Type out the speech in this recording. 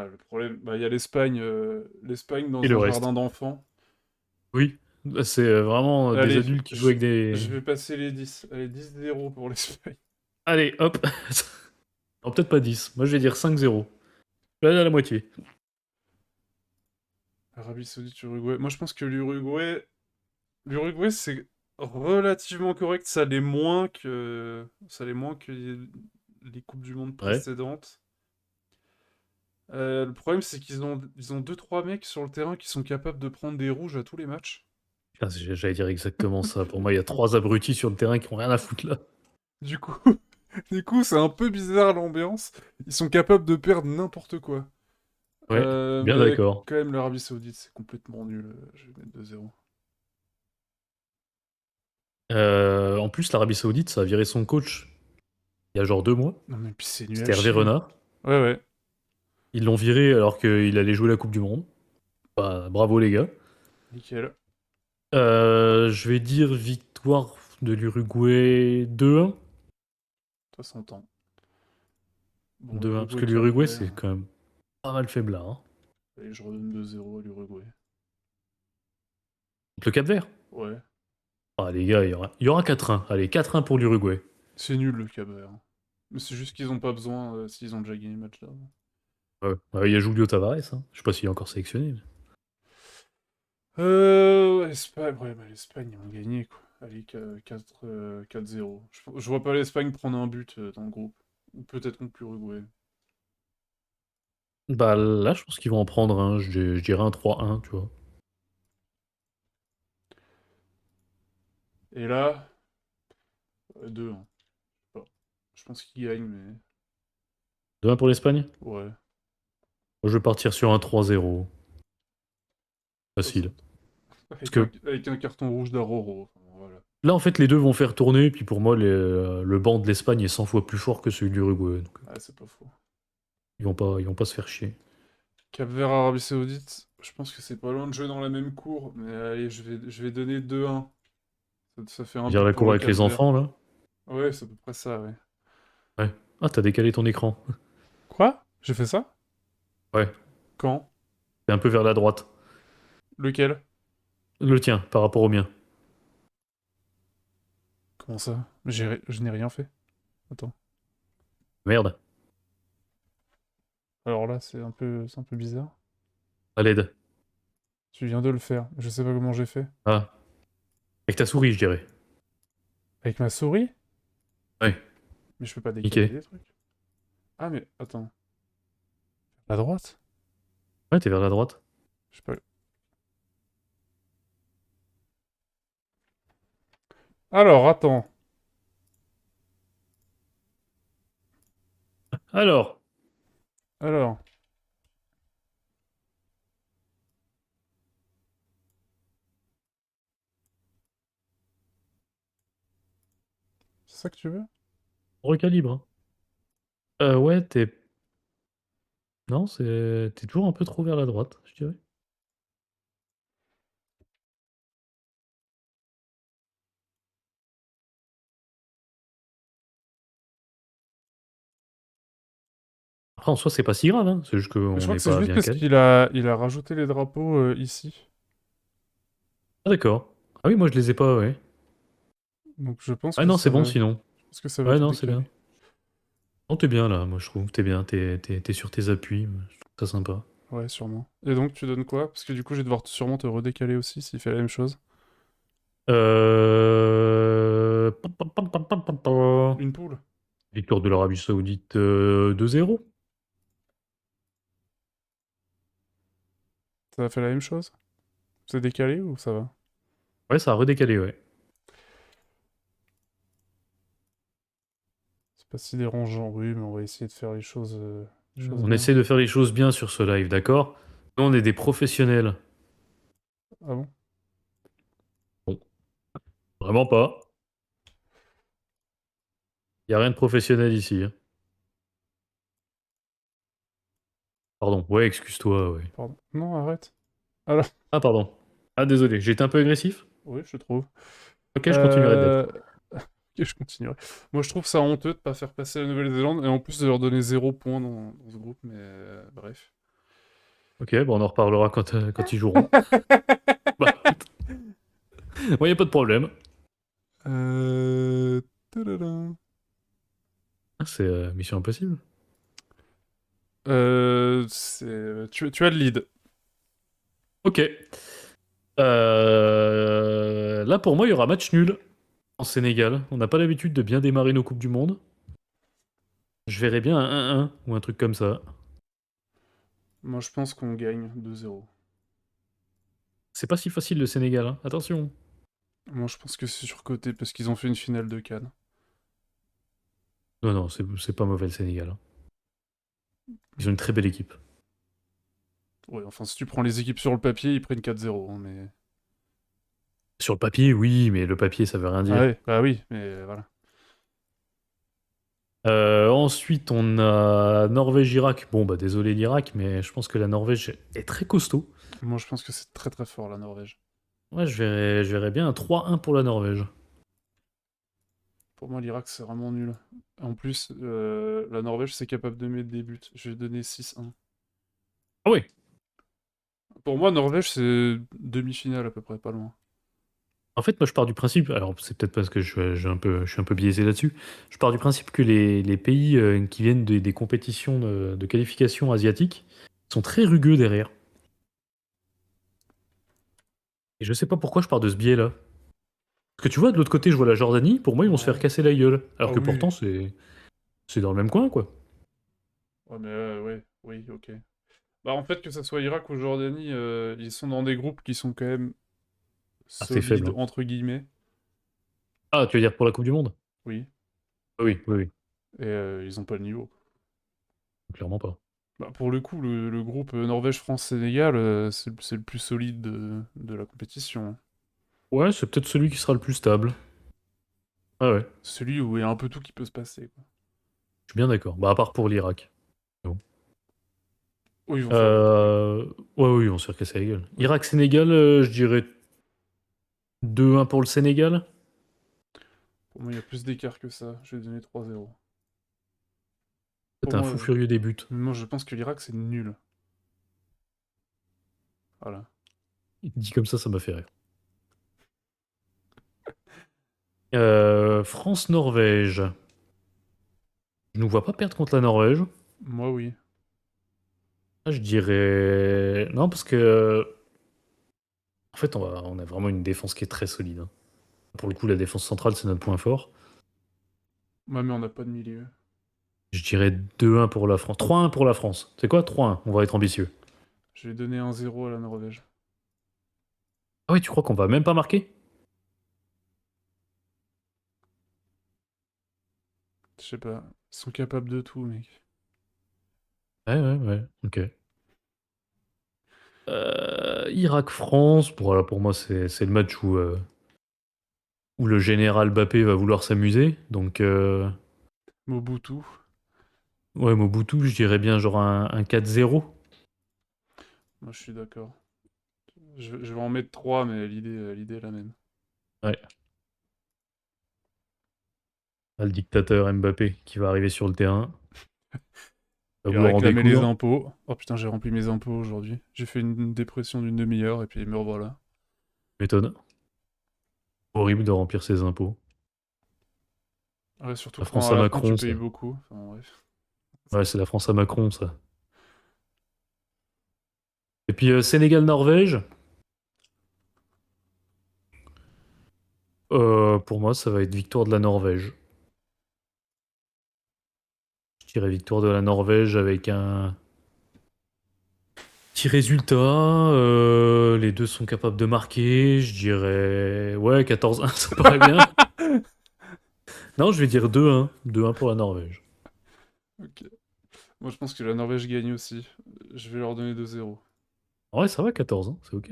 Voilà, le problème, bah, il y a l'Espagne Et dans le un reste. jardin d'enfants. Oui, c'est vraiment des Allez, adultes qui jouent avec je des... vais passer les 10. Allez, 10-0 pour l'Espagne. Allez, hop. Non, peut-être pas 10. Moi, je vais dire 5-0. Je vais aller à la moitié. Arabie Saoudite, Uruguay. Moi, je pense que l'Uruguay, c'est relativement correct. Ça l'est moins que les Coupes du Monde Ouais. précédentes. Le problème, c'est qu'ils ont deux trois mecs sur le terrain qui sont capables de prendre des rouges à tous les matchs. Putain, j'allais dire exactement ça. Pour moi, il y a 3 abrutis sur le terrain qui ont rien à foutre là. Du coup, du coup, c'est un peu bizarre l'ambiance. Ils sont capables de perdre n'importe quoi. Ouais, bien Mais d'accord. quand même, l'Arabie Saoudite, c'est complètement nul. Je vais mettre 2-0. En plus, l'Arabie Saoudite, ça a viré son coach il y a genre 2 mois. Non, mais puis c'est nul à C'était Hervé chier. Renard. Ouais, ouais, Ils l'ont viré alors qu'il allait jouer la Coupe du Monde. Bah, bravo les gars. nickel. Je vais dire victoire de l'Uruguay 2-1. Toi, 100 ans. Bon, 2-1, parce Uruguay, que Cap l'Uruguay, Vert. c'est quand même pas mal faible là. Hein. Allez, je redonne 2-0 à l'Uruguay. Contre le Cap-Vert. Ouais. Ah les gars, il y aura 4-1. Allez, 4-1 pour l'Uruguay. C'est nul le Cap Vert. Mais c'est juste qu'ils ont pas besoin s'ils ont déjà gagné le match là. Ouais. Il y a Julio Tavares. Hein. Je sais pas s'il est encore sélectionné. Espagne, ouais, bah, l'Espagne, ils ont gagné, quoi. Allez, 4-0. Je vois pas l'Espagne prendre un but dans le groupe. Ou peut-être contre l'Uruguay. Bah là, je pense qu'ils vont en prendre un. Je dirais un 3-1, tu vois. Et là, 2, hein. Je sais pas. Je pense qu'ils gagnent, mais... 2-1 pour l'Espagne. Ouais. Moi, je vais partir sur un 3-0. Ça, ça- Facile. Parce Avec que avec un carton rouge d'Aroro. Enfin, voilà. là, en fait, les deux vont faire tourner. Puis pour moi, le banc de l'Espagne est 100 fois plus fort que celui de l'Uruguay. Donc, Ah, c'est pas faux. ils vont pas se faire chier. Cap-Vert, Arabie Saoudite, je pense que c'est pas loin de jouer dans la même cour. Mais allez, je vais donner 2-1. Ça fait un Dire but la pour cour le avec les Cap-Vert. enfants, là. Ouais, c'est à peu près ça, ouais. Ouais. Ah, t'as décalé ton écran. Quoi? J'ai fait ça? Ouais. Quand? C'est un peu vers la droite. Lequel? Le tien, par rapport au mien. Comment ça? Je n'ai rien fait. Attends. Merde. Alors là, c'est un peu bizarre. À l'aide. Tu viens de le faire. Je sais pas comment j'ai fait. Ah. Avec ta souris, je dirais. Avec ma souris? Ouais. Mais je peux pas décaler Nickel. des trucs. Ah, mais attends. La droite? Ouais, t'es vers la droite. Je sais pas. Alors, attends. Alors. Alors. C'est ça que tu veux? Recalibre. Hein. Ouais, t'es... Non, c'est... T'es toujours un peu trop vers la droite, je dirais. Après, en soi, c'est pas si grave, hein. C'est juste Mais je qu'on crois n'est que c'est pas juste bien parce calé. qu'il a rajouté les drapeaux ici. Ah, d'accord. Ah oui, moi, je les ai pas, ouais. Donc je pense Ah que non, c'est ça bon, va. sinon. Je pense que ça va Ouais, tout non, c'est décaler. bien. Non, t'es bien, là, moi, je trouve. T'es bien, t'es sur tes appuis. Je trouve ça sympa. Ouais, sûrement. Et donc, tu donnes quoi? Parce que du coup, je vais devoir sûrement te redécaler aussi s'il fait la même chose. Pam, pam, pam, pam, pam, pam, pam. Une poule. Victoire de l'Arabie Saoudite 2-0. Ça a fait la même chose? C'est décalé ou ça va? Ouais, ça a redécalé, ouais. C'est pas si dérangeant, oui, mais on va essayer de faire les choses On bien. essaie de faire les choses bien sur ce live, d'accord? Nous, on est des professionnels. Ah bon? Bon, vraiment pas. Y a rien de professionnel ici. Hein. Pardon. Ouais, excuse-toi, ouais. Pardon. Non, arrête. Alors, Ah, pardon. Ah, désolé, j'ai été un peu agressif? oui, je trouve. Ok, je continuerai de l'être. Euh... Ok, je continuerai. Moi, je trouve ça honteux de pas faire passer la Nouvelle-Zélande et en plus de leur donner 0 point dans ce groupe, mais bref. Ok, bon, on en reparlera quand ils joueront. Bah, ouais, y a pas de problème. Euh... tadadam. Ah, c'est Mission Impossible. Tu as le lead. Ok. Là, pour moi, il y aura match nul en Sénégal. On n'a pas l'habitude de bien démarrer nos Coupes du Monde. Je verrais bien un 1-1 ou un truc comme ça. Moi, je pense qu'on gagne 2-0. C'est pas si facile le Sénégal, hein. Attention. Moi, je pense que c'est surcoté parce qu'ils ont fait une finale de Cannes. Non, non, c'est pas mauvais le Sénégal, hein. Ils ont une très belle équipe. Ouais, enfin, si tu prends les équipes sur le papier, ils prennent 4-0, hein, mais... Sur le papier, oui, mais le papier, ça veut rien Ah dire. ouais, bah oui, mais voilà. Ensuite, on a Norvège-Irak. Bon, bah désolé l'Irak, mais je pense que la Norvège est très costaud. Moi, je pense que c'est très très fort, la Norvège. Ouais, je verrais bien un 3-1 pour la Norvège. Pour moi, l'Irak, c'est vraiment nul. En plus, la Norvège, c'est capable de mettre des buts. Je vais donner 6-1. Ah oui. Pour moi, Norvège, c'est demi-finale à peu près, pas loin. En fait, moi, je pars du principe, alors c'est peut-être parce que je suis un peu biaisé là-dessus, je pars du principe que les pays qui viennent des compétitions de qualification asiatiques sont très rugueux derrière. Et je sais pas pourquoi je pars de ce biais-là. Parce que tu vois, de l'autre côté, je vois la Jordanie, pour moi, ils vont se faire Ouais. casser la gueule. Alors Ah que oui. pourtant, c'est dans le même coin, quoi. Ouais, mais ouais, oui, ok. Bah, en fait, que ça soit Irak ou Jordanie, ils sont dans des groupes qui sont quand même Ah, c'est faible, solides, hein. entre guillemets. Ah, tu veux dire pour la Coupe du Monde? Oui. Oui, oui, oui, Et ils ont pas le niveau. clairement pas. Bah, pour le coup, le groupe Norvège-France-Sénégal, c'est le plus solide de la compétition, hein. Ouais, c'est peut-être celui qui sera le plus stable. Ah ouais, Celui où il y a un peu tout qui peut se passer, quoi. je suis bien d'accord. Bah, à part pour l'Irak. Bon. Oh, ils vont faire des trucs. Euh... Ouais, oui, on se fait casser la gueule. Oui. Irak-Sénégal, je dirais 2-1 pour le Sénégal. Pour moi, il y a plus d'écart que ça. Je vais donner 3-0. Pour T'es un moi, fou furieux des buts. moi, je pense que l'Irak, c'est nul. Voilà. Dit comme ça m'a fait rire. France-Norvège. Je ne vois pas perdre contre la Norvège. Moi, oui. Ah, je dirais... Non, parce que... En fait, on a vraiment une défense qui est très solide, hein. Pour le coup, la défense centrale, c'est notre point fort. Ouais, mais on n'a pas de milieu. Je dirais 2-1 pour la France. 3-1 pour la France. C'est quoi 3-1? On va être ambitieux. Je vais donner 1-0 à la Norvège. Ah oui, tu crois qu'on va même pas marquer? Je sais pas. Ils sont capables de tout, mec. Ouais, ouais, ouais. Ok. Irak-France. Bon, voilà, pour moi, c'est le match où le général Mbappé va vouloir s'amuser. Donc, Mobutu. ouais, Mobutu, je dirais bien genre un 4-0. Moi, je suis d'accord. Je vais en mettre 3, mais l'idée est la même. Ouais. Ah, le dictateur Mbappé qui va arriver sur le terrain, va Il a vouloir en réclamé les découdre. impôts. Oh putain, j'ai rempli mes impôts aujourd'hui. J'ai fait une dépression d'une demi-heure et puis me revoilà. Méthode. Horrible de remplir ses impôts. Ouais, surtout La quand France à à la fin tu Macron, payes ça. beaucoup. Enfin bref. Ouais, c'est la France à Macron, ça. Et puis Sénégal-Norvège, pour moi, ça va être victoire de la Norvège. Je dirais victoire de la Norvège avec un petit résultat. Les deux sont capables de marquer. Je dirais, ouais, 14-1, ça paraît bien. Non, je vais dire 2-1. 2-1 pour la Norvège. Ok. Moi je pense que la Norvège gagne aussi. Je vais leur donner 2-0. Ouais, ça va, 14, hein, c'est ok.